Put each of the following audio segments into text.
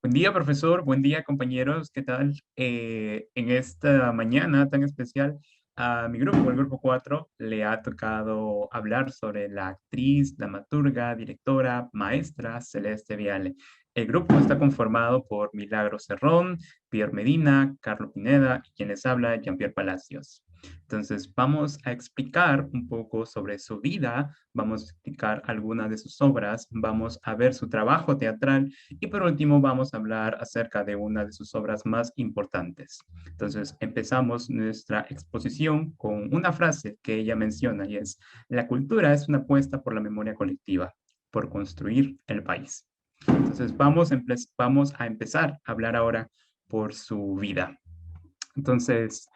Buen día, profesor. Buen día, compañeros. ¿Qué tal? En esta mañana tan especial, a mi grupo, el grupo 4, le ha tocado hablar sobre la actriz, dramaturga, directora, maestra Celeste Viale. El grupo está conformado por Milagro Cerrón, Pierre Medina, Carlos Pineda y quien les habla, Jean-Pierre Palacios. Entonces, vamos a explicar un poco sobre su vida, vamos a explicar algunas de sus obras, vamos a ver su trabajo teatral y por último, vamos a hablar acerca de una de sus obras más importantes. Entonces, empezamos nuestra exposición con una frase que ella menciona y es, la cultura es una apuesta por la memoria colectiva, por construir el país. Entonces, vamos a empezar a hablar ahora por su vida. Entonces,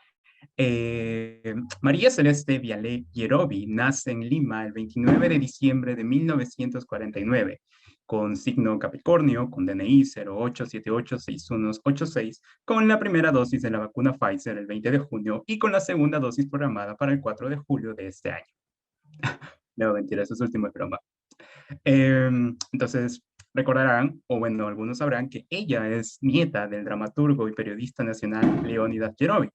María Celeste Viale Yerobi nace en Lima el 29 de diciembre de 1949, con signo Capricornio, con DNI 08786186, con la primera dosis de la vacuna Pfizer el 20 de junio y con la segunda dosis programada para el 4 de julio de este año. No, mentira, eso es último de broma. Entonces, recordarán, o bueno, algunos sabrán que ella es nieta del dramaturgo y periodista nacional Leónidas Yerobi.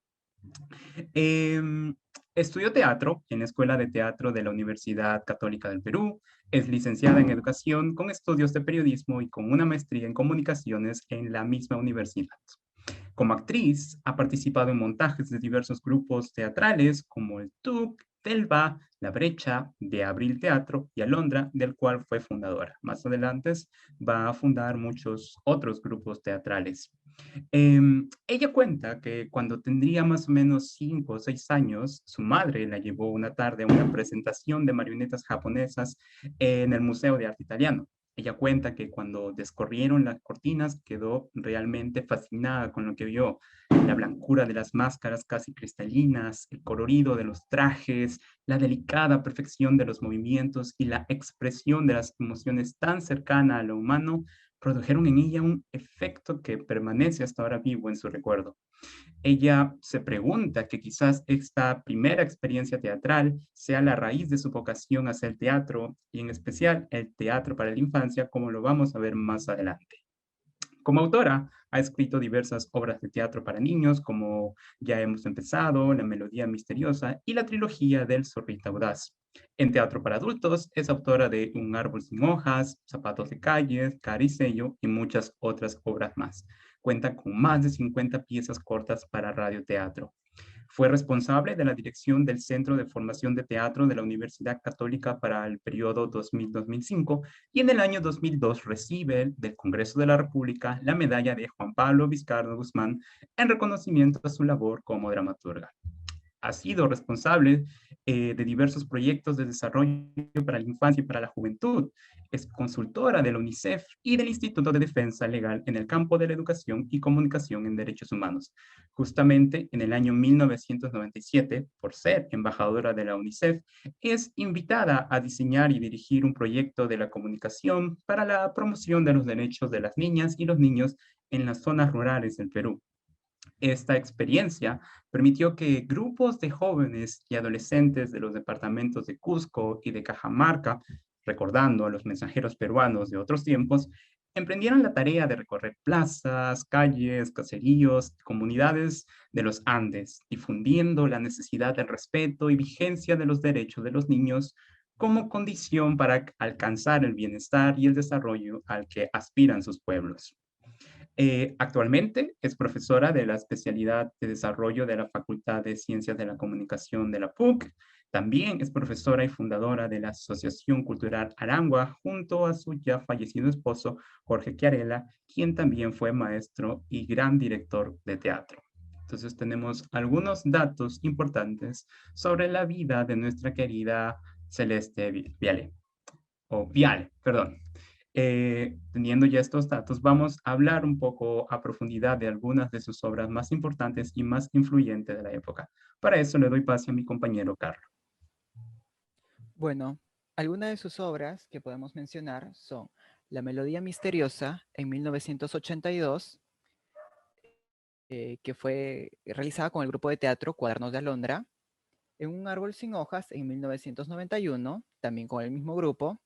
Em, Estudió teatro en la Escuela de Teatro de la Universidad Católica del Perú. Es licenciada en Educación con estudios de periodismo y con una maestría en comunicaciones en la misma universidad. Como actriz, ha participado en montajes de diversos grupos teatrales como el TUC, Telva, La Brecha, de Abril Teatro y Alondra, del cual fue fundadora. Más adelante va a fundar muchos otros grupos teatrales. Ella cuenta que cuando tendría más o menos 5 o 6 años, su madre la llevó una tarde a una presentación de marionetas japonesas en el Museo de Arte Italiano. Ella cuenta que cuando descorrieron las cortinas quedó realmente fascinada con lo que vio, la blancura de las máscaras casi cristalinas, el colorido de los trajes, la delicada perfección de los movimientos y la expresión de las emociones tan cercana a lo humano produjeron en ella un efecto que permanece hasta ahora vivo en su recuerdo. Ella se pregunta que quizás esta primera experiencia teatral sea la raíz de su vocación hacia el teatro y en especial el teatro para la infancia, como lo vamos a ver más adelante. Como autora, ha escrito diversas obras de teatro para niños, como Ya hemos empezado, La melodía misteriosa y la trilogía del Zorrito Audaz. En teatro para adultos, es autora de Un árbol sin hojas, Zapatos de calle, Caricello y muchas otras obras más. Cuenta con más de 50 piezas cortas para radioteatro. Fue responsable de la dirección del Centro de Formación de Teatro de la Universidad Católica para el periodo 2000-2005 y en el año 2002 recibe del Congreso de la República la medalla de Juan Pablo Vizcarra Guzmán en reconocimiento a su labor como dramaturga. Ha sido responsable de diversos proyectos de desarrollo para la infancia y para la juventud. Es consultora de la UNICEF y del Instituto de Defensa Legal en el campo de la educación y comunicación en derechos humanos. Justamente en el año 1997, por ser embajadora de la UNICEF, es invitada a diseñar y dirigir un proyecto de la comunicación para la promoción de los derechos de las niñas y los niños en las zonas rurales del Perú. Esta experiencia permitió que grupos de jóvenes y adolescentes de los departamentos de Cusco y de Cajamarca, recordando a los mensajeros peruanos de otros tiempos, emprendieran la tarea de recorrer plazas, calles, caseríos, comunidades de los Andes, difundiendo la necesidad del respeto y vigencia de los derechos de los niños como condición para alcanzar el bienestar y el desarrollo al que aspiran sus pueblos. Actualmente es profesora de la especialidad de desarrollo de la Facultad de Ciencias de la Comunicación de la PUC. También es profesora y fundadora de la Asociación Cultural Arangua junto a su ya fallecido esposo Jorge Chiarella, quien también fue maestro y gran director de teatro. Entonces tenemos algunos datos importantes sobre la vida de nuestra querida Celeste Viale, o Viale, perdón. Teniendo ya estos datos, vamos a hablar un poco a profundidad de algunas de sus obras más importantes y más influyentes de la época. Para eso le doy pase a mi compañero Carlos. Bueno, algunas de sus obras que podemos mencionar son La Melodía Misteriosa en 1982, que fue realizada con el grupo de teatro Cuadernos de Alondra, En un árbol sin hojas en 1991, también con el mismo grupo.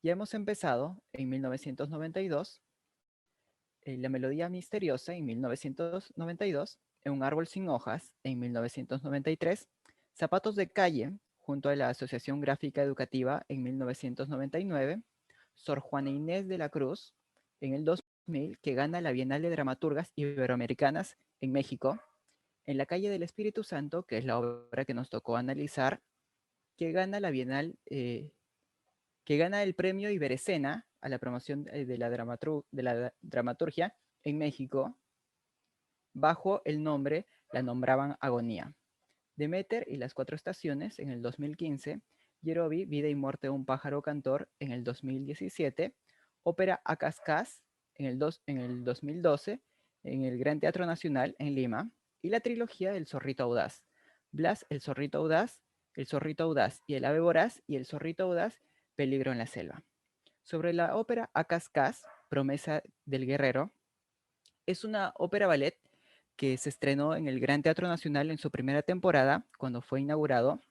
Ya hemos empezado en 1992 La melodía misteriosa en 1992, En un árbol sin hojas en 1993, Zapatos de calle junto a la Asociación Gráfica Educativa en 1999, Sor Juana Inés de la Cruz en el 2000, que gana la Bienal de Dramaturgas Iberoamericanas en México, En la calle del Espíritu Santo, que es la obra que nos tocó analizar, que gana la Bienal, que gana el premio Iberescena a la promoción de la dramaturgia en México, bajo el nombre La nombraban Agonía. Demeter y las cuatro estaciones en el 2015, Yerobi, Vida y muerte de un pájaro cantor en el 2017, ópera Acascás en el 2012 en el Gran Teatro Nacional en Lima, y la trilogía El Zorrito Audaz, Blas, El Zorrito Audaz y El Ave Voraz y El Zorrito Audaz, Peligro en la Selva. Sobre la ópera Acascás, Promesa del Guerrero, es una ópera ballet que se estrenó en el Gran Teatro Nacional en su primera temporada, cuando fue inaugurado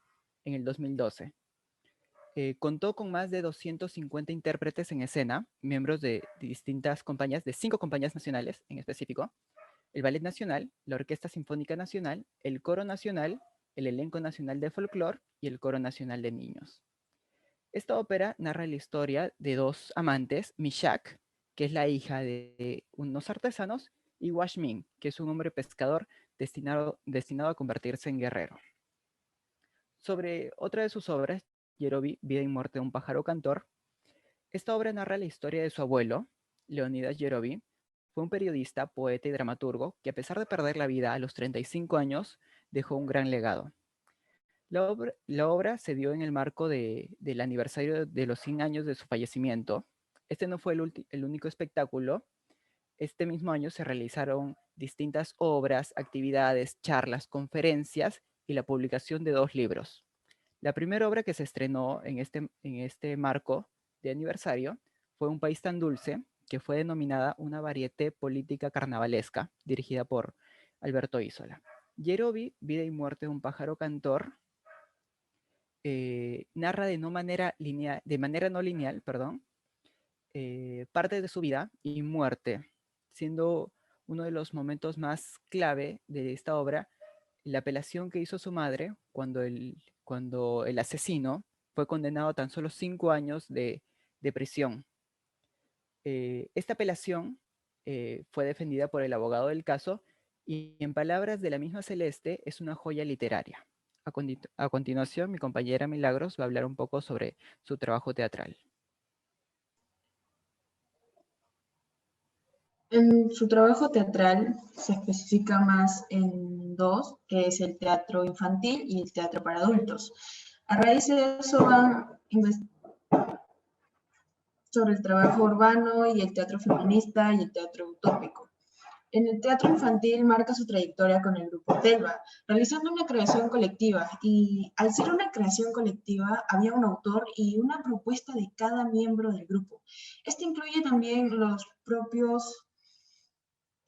en el 2012. Contó con más de 250 intérpretes en escena, miembros de distintas compañías, de 5 compañías nacionales en específico: el Ballet Nacional, la Orquesta Sinfónica Nacional, el Coro Nacional, el Elenco Nacional de Folclore y el Coro Nacional de Niños. Esta ópera narra la historia de dos amantes, Mishak, que es la hija de unos artesanos, y Washmin, que es un hombre pescador destinado a convertirse en guerrero. Sobre otra de sus obras, Yerobi, Vida y muerte de un pájaro cantor, esta obra narra la historia de su abuelo, Leonidas Yerobi. Fue un periodista, poeta y dramaturgo que, a pesar de perder la vida a los 35 años, dejó un gran legado. La obra se dio en el marco del aniversario de los 100 años de su fallecimiento. Este no fue el único espectáculo. Este mismo año se realizaron distintas obras, actividades, charlas, conferencias y la publicación de 2 libros. La primera obra que se estrenó en este marco de aniversario fue Un país tan dulce, que fue denominada una varieté política carnavalesca, dirigida por Alberto Isola. Yerobi, Vida y muerte de un pájaro cantor, narra de manera no lineal, parte de su vida y muerte, siendo uno de los momentos más clave de esta obra la apelación que hizo su madre cuando el asesino fue condenado a tan solo 5 años de prisión. Esta apelación fue defendida por el abogado del caso y, en palabras de la misma Celeste, es una joya literaria. A continuación, mi compañera Milagros va a hablar un poco sobre su trabajo teatral. En su trabajo teatral se especifica más en 2, que es el teatro infantil y el teatro para adultos. A raíz de eso van sobre el trabajo urbano y el teatro feminista y el teatro utópico. En el teatro infantil marca su trayectoria con el grupo Telva, realizando una creación colectiva, y al ser una creación colectiva había un autor y una propuesta de cada miembro del grupo. Este incluye también los propios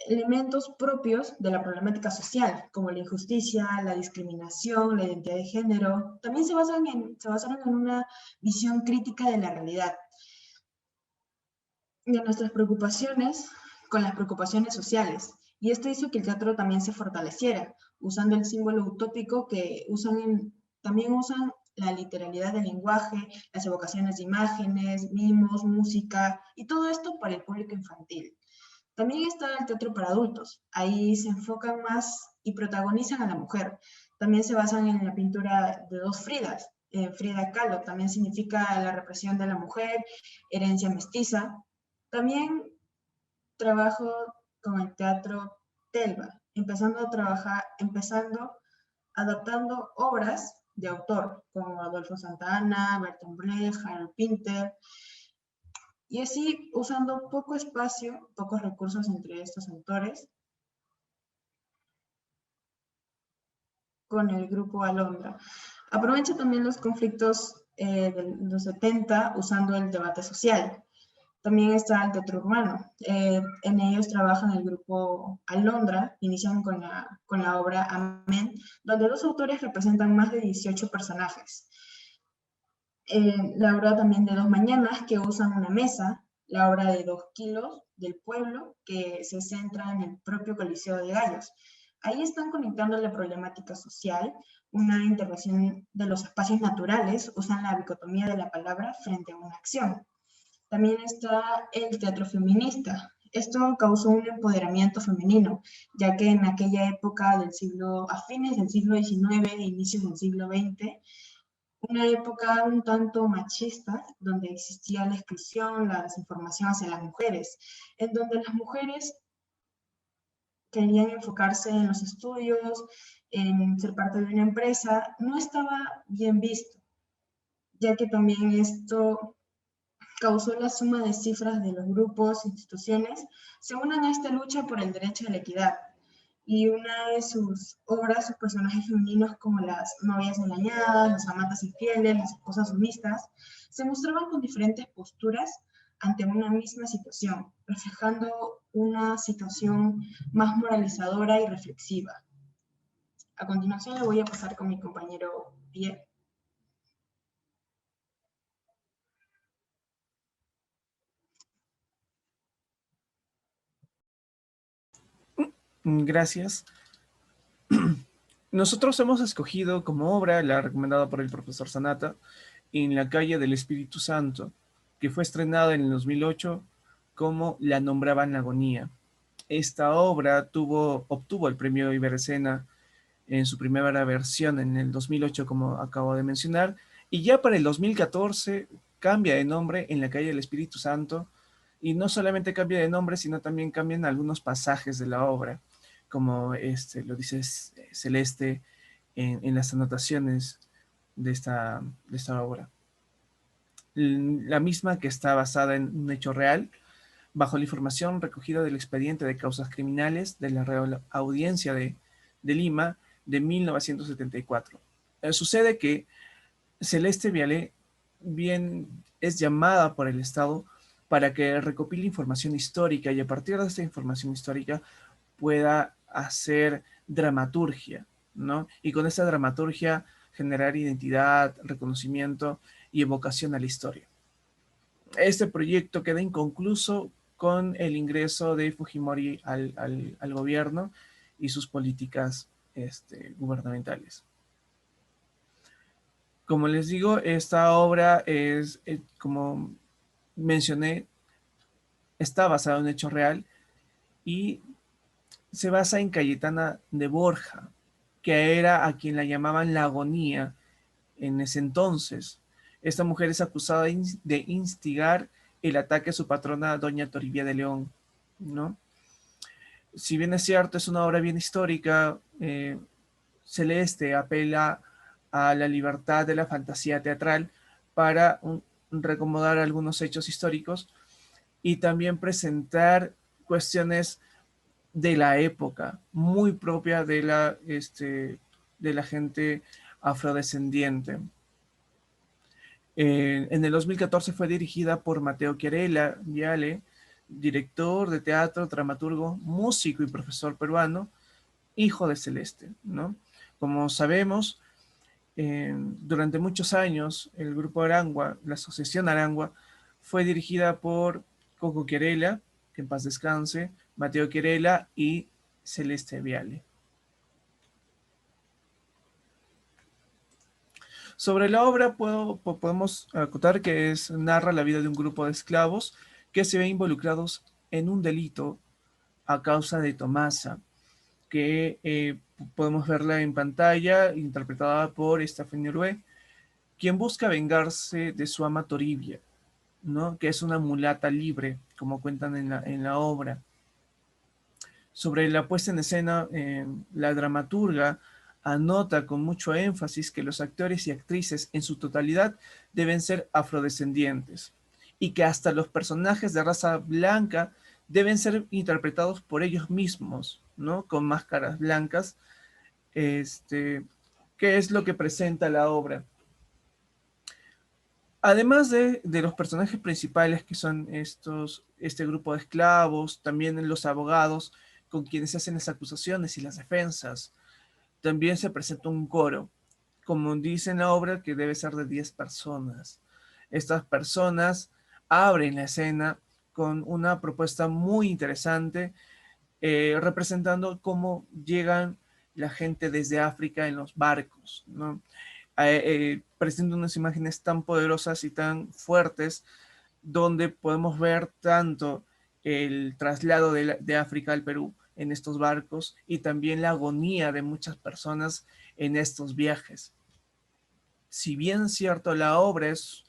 elementos propios de la problemática social, como la injusticia, la discriminación, la identidad de género. También se basaron en una visión crítica de la realidad, de nuestras preocupaciones con las preocupaciones sociales. Y esto hizo que el teatro también se fortaleciera, usando el símbolo utópico que también usan la literalidad del lenguaje, las evocaciones de imágenes, mimos, música, y todo esto para el público infantil. También está el teatro para adultos. Ahí se enfocan más y protagonizan a la mujer. También se basan en la pintura de 2 Fridas. Frida Kahlo también significa la represión de la mujer, herencia mestiza. También trabajo con el teatro Telva, empezando adaptando obras de autor, como Adolfo Santa Anna, Bertolt Brecht, Harold Pinter, y así usando poco espacio, pocos recursos entre estos autores, con el grupo Alondra. Aprovecha también los conflictos de los 70 usando el debate social. También está el teatro urbano. En ellos trabajan el grupo Alondra, inician con la obra Amén, donde 2 autores representan más de 18 personajes. La obra también de 2 mañanas, que usan una mesa, la obra de 2 kilos, del pueblo que se centra en el propio Coliseo de Gallos. Ahí están conectando la problemática social, una intervención de los espacios naturales, usan la dicotomía de la palabra frente a una acción. También está el teatro feminista. Esto causó un empoderamiento femenino, ya que en aquella época del siglo, a fines del siglo XIX e inicios del siglo XX, una época un tanto machista, donde existía la exclusión, la desinformación hacia las mujeres, en donde las mujeres querían enfocarse en los estudios, en ser parte de una empresa, no estaba bien visto, ya que también esto causó la suma de cifras de los grupos, instituciones, se unan a esta lucha por el derecho a la equidad. Y una de sus obras, sus personajes femeninos como las novias engañadas, las amantes infieles, las esposas sumisas, se mostraban con diferentes posturas ante una misma situación, reflejando una situación más moralizadora y reflexiva. A continuación le voy a pasar con mi compañero Pierre. Gracias. Nosotros hemos escogido como obra la recomendada por el profesor Sanata, En la calle del Espíritu Santo, que fue estrenada en el 2008 como La nombraban la agonía. Esta obra obtuvo el premio Iberescena en su primera versión en el 2008, como acabo de mencionar, y ya para el 2014 cambia de nombre En la calle del Espíritu Santo, y no solamente cambia de nombre, sino también cambian algunos pasajes de la obra, como lo dice Celeste en las anotaciones de esta obra. La misma, que está basada en un hecho real, bajo la información recogida del expediente de causas criminales de la Real Audiencia de Lima de 1974. Sucede que Celeste Viale bien es llamada por el Estado para que recopile información histórica, y a partir de esta información histórica pueda hacer dramaturgia, ¿no? Y con esta dramaturgia generar identidad, reconocimiento y evocación a la historia. Este proyecto queda inconcluso con el ingreso de Fujimori al gobierno y sus políticas gubernamentales. Como les digo, esta obra es, como mencioné, está basada en un hecho real y se basa en Cayetana de Borja, que era a quien la llamaban la agonía en ese entonces. Esta mujer es acusada de instigar el ataque a su patrona, doña Toribia de León, ¿no? Si bien es cierto, es una obra bien histórica, Celeste apela a la libertad de la fantasía teatral para recomodar algunos hechos históricos y también presentar cuestiones de la época, muy propia de la gente afrodescendiente. En el 2014 fue dirigida por Mateo Chiarella Viale, director de teatro, dramaturgo, músico y profesor peruano, hijo de Celeste, ¿no? Como sabemos, durante muchos años el grupo Arangua, la asociación Arangua, fue dirigida por Coco Chiarella, que en paz descanse, Mateo Chiarella y Celeste Viale. Sobre la obra podemos acotar que narra la vida de un grupo de esclavos que se ven involucrados en un delito a causa de Tomasa, que podemos verla en pantalla, interpretada por Stephanie Rue, quien busca vengarse de su ama Toribia, ¿no? Que es una mulata libre, como cuentan en la obra. Sobre la puesta en escena, la dramaturga anota con mucho énfasis que los actores y actrices en su totalidad deben ser afrodescendientes y que hasta los personajes de raza blanca deben ser interpretados por ellos mismos, ¿no? Con máscaras blancas, que es lo que presenta la obra. Además de los personajes principales, que son este grupo de esclavos, también los abogados con quienes se hacen las acusaciones y las defensas, también se presenta un coro, como dice en la obra, que debe ser de 10 personas. Estas personas abren la escena con una propuesta muy interesante, representando cómo llegan la gente desde África en los barcos, ¿no? Presenta unas imágenes tan poderosas y tan fuertes, donde podemos ver tanto el traslado de África al Perú en estos barcos y también la agonía de muchas personas en estos viajes. Si bien cierto, la obra es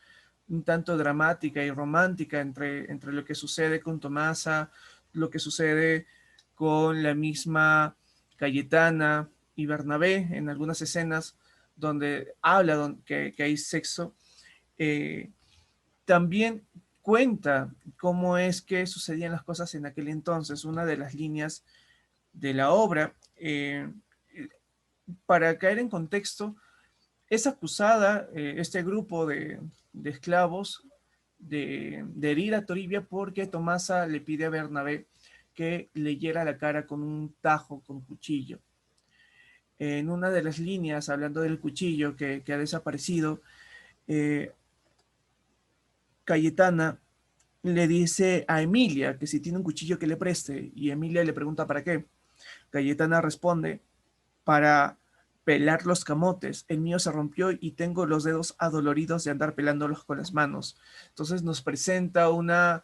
un tanto dramática y romántica entre lo que sucede con Tomasa, lo que sucede con la misma Cayetana y Bernabé en algunas escenas donde habla que hay sexo, eh, también cuenta cómo es que sucedían las cosas en aquel entonces. Una de las líneas de la obra, para caer en contexto, es acusada este grupo de esclavos de herir a Toribia porque Tomasa le pide a Bernabé que le hiera la cara con un tajo, con cuchillo. En una de las líneas, hablando del cuchillo que ha desaparecido, Cayetana le dice a Emilia que si tiene un cuchillo que le preste, y Emilia le pregunta para qué. Cayetana responde: para pelar los camotes. El mío se rompió y tengo los dedos adoloridos de andar pelándolos con las manos. Entonces nos presenta una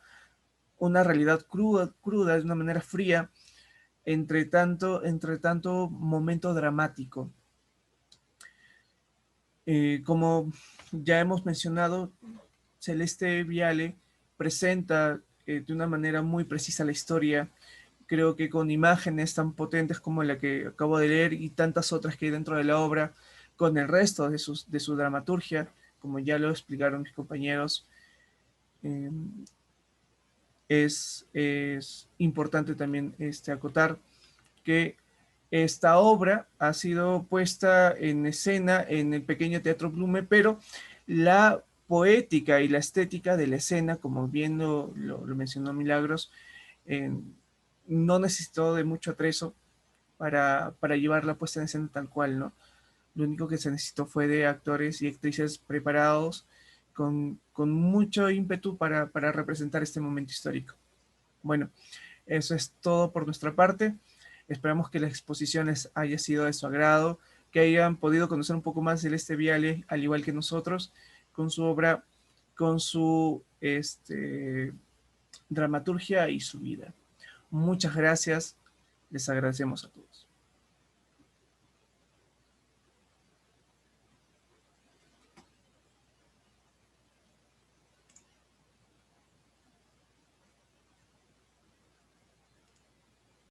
realidad cruda, de una manera fría, entre tanto momento dramático. Como ya hemos mencionado, Celeste Viale presenta de una manera muy precisa la historia, creo que con imágenes tan potentes como la que acabo de leer y tantas otras que hay dentro de la obra, con el resto de su dramaturgia, como ya lo explicaron mis compañeros. eh, es importante también acotar que esta obra ha sido puesta en escena en el pequeño Teatro Blume, pero la poética y la estética de la escena, como bien lo mencionó Milagros, eh, no necesitó de mucho atrezo para llevar la puesta en escena tal cual, ¿no? Lo único que se necesitó fue de actores y actrices preparados con mucho ímpetu para representar este momento histórico. Bueno, eso es todo por nuestra parte. Esperamos que la exposición les haya sido de su agrado, que hayan podido conocer un poco más de Celeste Viale, al igual que nosotros, con su obra, con su dramaturgia y su vida. Muchas gracias. Les agradecemos a todos.